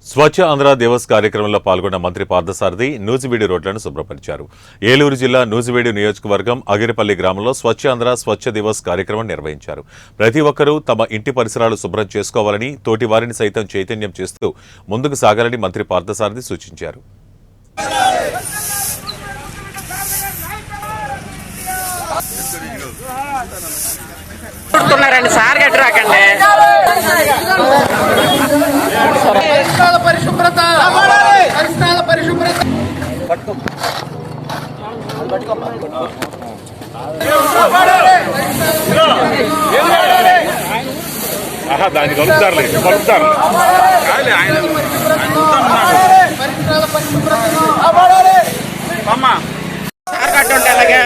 స్వచ్ఛ ఆంధ్ర దివస్ కార్యక్రమంలో పాల్గొన్న మంత్రి పార్థసారథి నూజివీడు రోడ్లను శుభ్రపరిచారు. ఏలూరు జిల్లా నూజివీడు నియోజకవర్గం అగిరిపల్లి గ్రామంలో స్వచ్ఛ ఆంధ్ర స్వచ్ఛ దివస్ కార్యక్రమం నిర్వహించారు. ప్రతి ఒక్కరూ తమ ఇంటి పరిసరాలు శుభ్రం చేసుకోవాలని, తోటి వారిని సైతం చైతన్యం చేస్తూ ముందుకు సాగాలని మంత్రి పార్థసారథి సూచించారు. పరిశుభ్రత దాన్ని కలుపుతారులే కలుపుతారు. అలాగే